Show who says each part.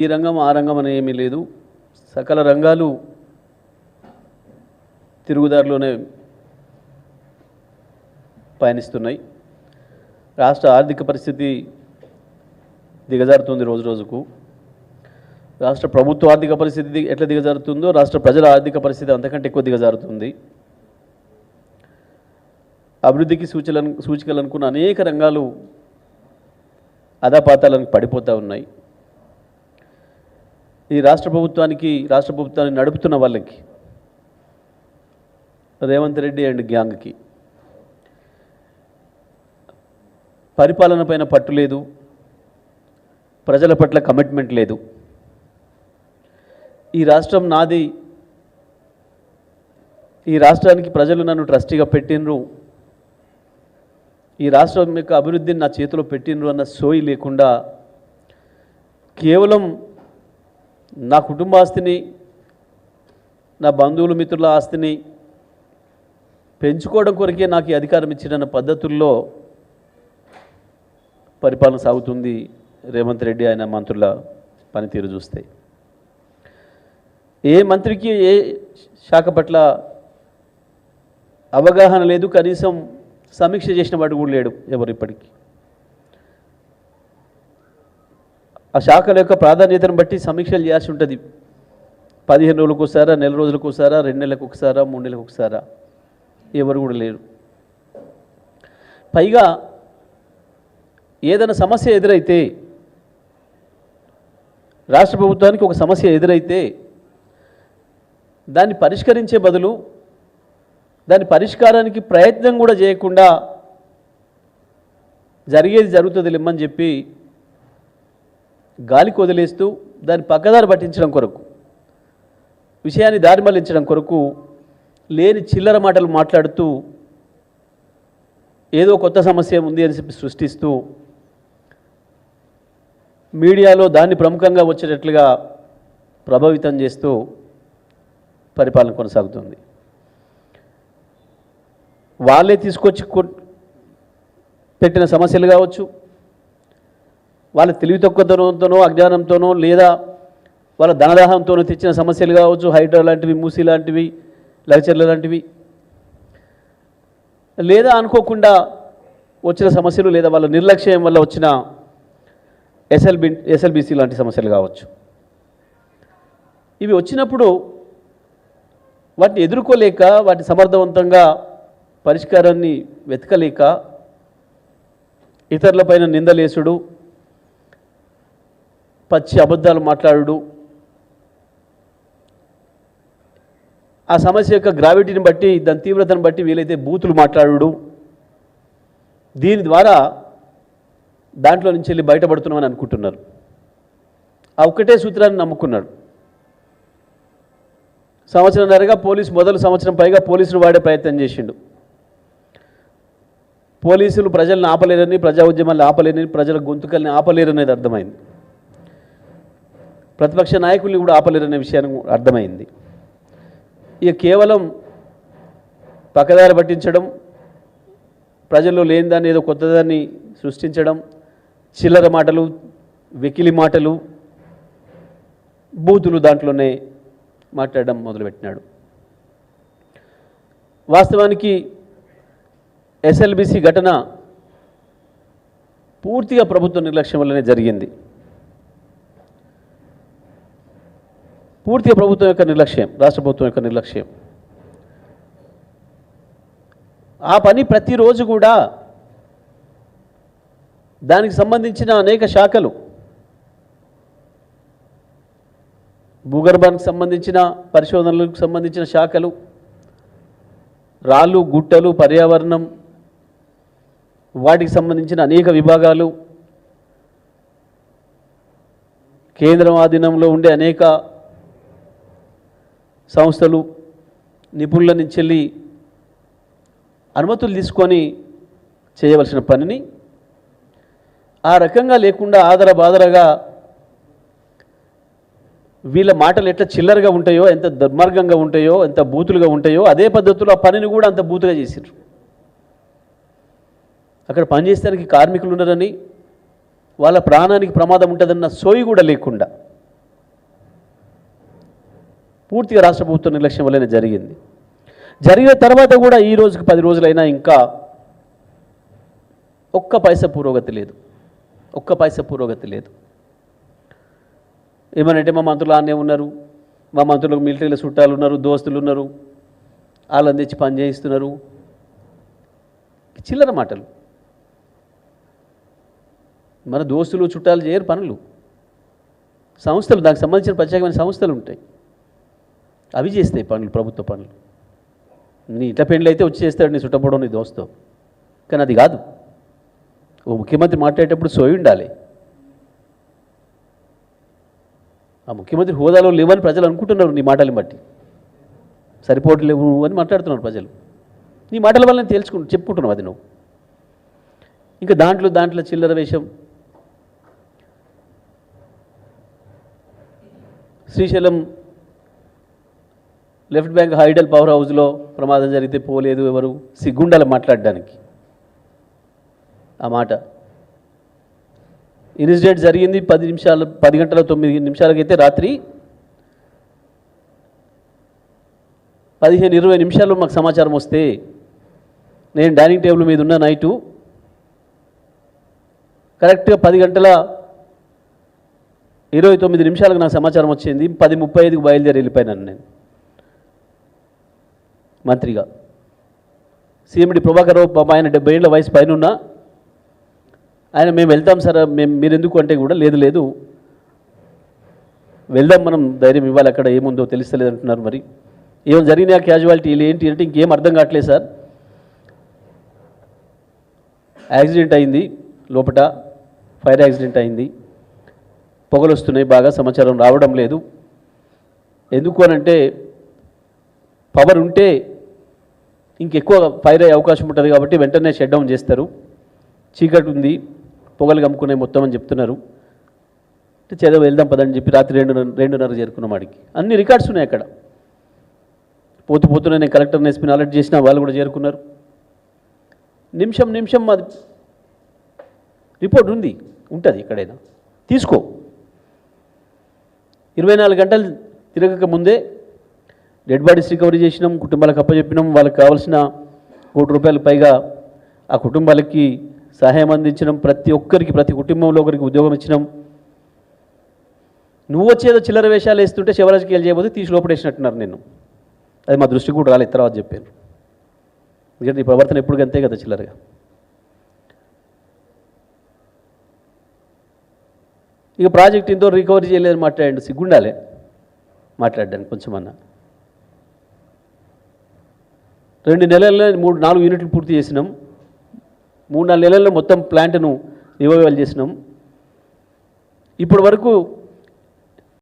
Speaker 1: ఈ రంగం ఆ రంగం అని ఏమీ లేదు. సకల రంగాలు తిరుగుదారిలోనే పయనిస్తున్నాయి. రాష్ట్ర ఆర్థిక పరిస్థితి దిగజారుతుంది రోజు రోజుకు. రాష్ట్ర ప్రభుత్వ ఆర్థిక పరిస్థితి ఎట్లా దిగజారుతుందో రాష్ట్ర ప్రజల ఆర్థిక పరిస్థితి అంతకంటే ఎక్కువ దిగజారుతుంది. అభివృద్ధికి సూచికలు అనుకున్న అనేక రంగాలు అధాపాతాలను పడిపోతూ ఉన్నాయి. ఈ రాష్ట్ర ప్రభుత్వాన్ని నడుపుతున్న వాళ్ళకి, రేవంత్ రెడ్డి అండ్ గ్యాంగ్కి పరిపాలన పైన పట్టు లేదు, ప్రజల పట్ల కమిట్మెంట్ లేదు. ఈ రాష్ట్రం నాది, ఈ రాష్ట్రానికి ప్రజలు నన్ను ట్రస్టీగా పెట్టినరు, ఈ రాష్ట్రం యొక్క అభివృద్ధిని నా చేతిలో పెట్టినరు అన్న సోయి లేకుండా కేవలం నా కుటుంబ ఆస్తిని, నా బంధువులు మిత్రుల ఆస్తిని పెంచుకోవడం కొరకే నాకు ఈ అధికారం ఇచ్చిన పద్ధతుల్లో పరిపాలన సాగుతుంది. రేవంత్ రెడ్డి ఆయన మంత్రుల పనితీరు చూస్తే ఏ మంత్రికి ఏ శాఖ పట్ల అవగాహన లేదు, కనీసం సమీక్ష చేసిన వాడు కూడా లేడు ఎవరు ఇప్పటికీ. ఆ శాఖల యొక్క ప్రాధాన్యతను బట్టి సమీక్షలు చేయాల్సి ఉంటుంది. 15 రోజులకు ఒకసారా, నెల రోజులకు ఒకసారా, 2 నెలలకు ఒకసారా, 3 నెలలకు ఒకసారా, ఎవరు కూడా లేరు. పైగా ఏదైనా సమస్య ఎదురైతే, రాష్ట్ర ప్రభుత్వానికి ఒక సమస్య ఎదురైతే దాన్ని పరిష్కరించే బదులు దాని పరిష్కారానికి ప్రయత్నం కూడా చేయకుండా జరిగేది జరుగుతుంది లెమ్మని చెప్పి గాలికి వదిలేస్తూ దాన్ని పక్కదారి పట్టించడం కొరకు, విషయాన్ని దారి మళ్లించడం కొరకు లేని చిల్లర మాటలు మాట్లాడుతూ ఏదో కొత్త సమస్య ఉంది అని చెప్పి సృష్టిస్తూ మీడియాలో దాన్ని ప్రముఖంగా వచ్చేటట్లుగా ప్రభావితం చేస్తూ పరిపాలన కొనసాగుతుంది. వాళ్ళే తీసుకొచ్చి పెట్టిన సమస్యలు కావచ్చు, వాళ్ళ తెలివి తక్కువతనంతోనో అజ్ఞానంతోనో లేదా వాళ్ళ ధనదాహంతోనో తెచ్చిన సమస్యలు కావచ్చు, హైడ్రా లాంటివి, మూసీ లాంటివి, లగచర్ల లాంటివి, లేదా అనుకోకుండా వచ్చిన సమస్యలు, లేదా వాళ్ళ నిర్లక్ష్యం వల్ల వచ్చిన ఎస్ఎల్బిసి లాంటి సమస్యలు కావచ్చు. ఇవి వచ్చినప్పుడు వాటిని ఎదుర్కోలేక, వాటి సమర్థవంతంగా పరిష్కారాన్ని వెతకలేక ఇతరులపైన నిందలేసుడు, పచ్చి అబద్ధాలు మాట్లాడుడు, ఆ సమస్య యొక్క గ్రావిటీని బట్టి, దాని తీవ్రతను బట్టి వీలైతే బూతులు మాట్లాడుడు, దీని ద్వారా దాంట్లో నుంచి వెళ్ళి బయటపడుతున్నామని అనుకుంటున్నారు. ఆ ఒక్కటే సూత్రాన్ని నమ్ముకున్నాడు. సంవత్సరంన్నరగా సంవత్సరం పైగా పోలీసులు వాడే ప్రయత్నం చేసిండు. పోలీసులు ప్రజలను ఆపలేరని, ప్రజా ఉద్యమాలను ఆపలేరని, ప్రజల గొంతుకల్ని ఆపలేరనేది అర్థమైంది. ప్రతిపక్ష నాయకుల్ని కూడా ఆపలేరనే విషయాన్ని అర్థమైంది. ఇక కేవలం పక్కదారి పట్టించడం, ప్రజల్లో లేని దాన్ని ఏదో కొత్తదాన్ని సృష్టించడం, చిల్లర మాటలు, వెకిలి మాటలు, బూతులు దాంట్లోనే మాట్లాడడం మొదలుపెట్టినాడు. వాస్తవానికి ఎస్ఎల్బిసి ఘటన పూర్తిగా ప్రభుత్వ నిర్లక్ష్యం వల్లనే జరిగింది. పూర్తిగా ప్రభుత్వం యొక్క నిర్లక్ష్యం, రాష్ట్ర ప్రభుత్వం యొక్క నిర్లక్ష్యం. ఆ పని ప్రతిరోజు కూడా దానికి సంబంధించిన అనేక శాఖలు, భూగర్భానికి సంబంధించిన పరిశోధనలకు సంబంధించిన శాఖలు, రాళ్ళు గుట్టలు, పర్యావరణం, వాటికి సంబంధించిన అనేక విభాగాలు, కేంద్రం ఆధీనంలో ఉండే అనేక సంస్థలు, నిపుణుల నుంచి వెళ్ళి అనుమతులు తీసుకొని చేయవలసిన పనిని ఆ రకంగా లేకుండా ఆదరబాదరగా వీళ్ళ మాటలు ఎట్లా చిల్లరగా ఉంటాయో, ఎంత దుర్మార్గంగా ఉంటాయో, ఎంత బూతులుగా ఉంటాయో, అదే పద్ధతిలో ఆ పనిని కూడా అంత బూతుగా చేశారు. అక్కడ పనిచేయడానికి కార్మికులు ఉన్నారని, వాళ్ళ ప్రాణానికి ప్రమాదం ఉంటుందన్న సోయి కూడా లేకుండా పూర్తిగా రాష్ట్ర ప్రభుత్వ నిర్లక్ష్యం వల్లనే జరిగింది. జరిగిన తర్వాత కూడా ఈ రోజుకి 10 రోజులైనా ఇంకా ఒక్క పైసా పురోగతి లేదు, ఒక్క పైసా పురోగతి లేదు. ఏమనంటే మా మంత్రులు ఆనే ఉన్నారు, మా మంత్రులకు మిలిటరీల చుట్టాలు ఉన్నారు, దోస్తులు ఉన్నారు, వాళ్ళని తెచ్చి పని చేయిస్తున్నారు. చిల్లర మాటలు. మన దోస్తులు చుట్టాలు చేయరు పనులు, సంస్థలు దానికి సంబంధించిన ప్రత్యేకమైన సంస్థలు ఉంటాయి, అవి చేస్తాయి పనులు, ప్రభుత్వ పనులు. నీ ఇట్లా పెళ్ళి అయితే వచ్చి చేస్తాడు నీ చుట్టపడడం నీ దోస్తో, కానీ అది కాదు. ఓ ముఖ్యమంత్రి మాట్లాడేటప్పుడు సోయి ఉండాలి. ఆ ముఖ్యమంత్రి హోదాలో లేవని ప్రజలు అనుకుంటున్నారు, నీ మాటలను బట్టి సరిపోవట్లేవు అని మాట్లాడుతున్నారు ప్రజలు. నీ మాటల వల్ల నేను చెప్పుకుంటున్నావు అది నువ్వు. ఇంకా దాంట్లో చిల్లర వేషం. Srisailam left bank hydel power హౌస్లో ప్రమాదం జరిగితే పోలేదు ఎవరు, సిగ్గుండాలి మాట్లాడడానికి. ఆ మాట ఇన్సిడెంట్ జరిగింది 10 గంటల 9 నిమిషాలకైతే రాత్రి 15-20 నిమిషాల్లో మాకు సమాచారం వస్తే నేను డైనింగ్ టేబుల్ మీద ఉన్న నైటు కరెక్ట్గా 10 గంటల 29 నిమిషాలకు నాకు సమాచారం వచ్చింది. 10:35కి బయలుదేరి వెళ్ళిపోయినాను నేను మంత్రిగా. సీఎండి ప్రభాకర్ రావు ఆయన 70 ఏళ్ల వయసు పైన ఉన్నా ఆయన మేము వెళ్తాం సార్, మీరు ఎందుకు అంటే కూడా లేదు వెళ్దాం, మనం ధైర్యం ఇవ్వాలి, అక్కడ ఏముందో తెలుస్తలేదు అంటున్నారు. మరి ఏమైనా జరిగినా క్యాజువాలిటీలు ఏంటి అంటే ఇంకేం అర్థం కావట్లేదు సార్. యాక్సిడెంట్ అయింది, లోపల ఫైర్ యాక్సిడెంట్ అయింది, పొగలు వస్తున్నాయి, బాగా సమాచారం రావడం లేదు. ఎందుకు అనంటే పవర్ ఉంటే ఇంకెక్కువ ఫైర్ అయ్యే అవకాశం ఉంటుంది కాబట్టి వెంటనే షట్ డౌన్ చేస్తారు, చీకటి ఉంది, పొగలు కమ్ముకునే మొత్తం అని చెప్తున్నారు. చదువు వెళ్దాం పదని చెప్పి రాత్రి 2:30 చేరుకున్నాం. వాడికి అన్ని రికార్డ్స్ ఉన్నాయి అక్కడ. పోతున్నా నేను కలెక్టర్ని ఎస్పీని అలర్ట్ చేసిన వాళ్ళు కూడా చేరుకున్నారు. నిమిషం అది రిపోర్ట్ ఉంటుంది ఎక్కడైనా తీసుకో. 24 గంటలు తిరగక ముందే డెడ్ బాడీస్ రికవరీ చేసినాం, కుటుంబాలకు అప్పచెప్పినాం. వాళ్ళకి కావాల్సిన ₹1 కోటి పైగా ఆ కుటుంబాలకి సహాయం అందించడం, ప్రతి ఒక్కరికి ప్రతి కుటుంబంలో ఒకరికి ఉద్యోగం ఇచ్చినాం. నువ్వు వచ్చేదో చిల్లర వేషాలు వేస్తుంటే శివరాజకీయాలు చేయబోతే తీసి లోపడేసినట్టున్నారు నేను. అది మా దృష్టికి కూడా రాలేదు, తర్వాత చెప్పాను. ఎందుకంటే ఈ ప్రవర్తన ఎప్పుడు అంతే కదా చిల్లరగా. ఇక ప్రాజెక్ట్ ఇంతో రికవరీ చేయలేదని మాట్లాడండి, సిగ్గుండాలి మాట్లాడడానికి కొంచెమన్నా. 2 నెలల్లో 3-4 యూనిట్లు పూర్తి చేసినాం. 3-4 నెలల్లో మొత్తం ప్లాంట్ను రివైవల్ చేసినాం. ఇప్పటి వరకు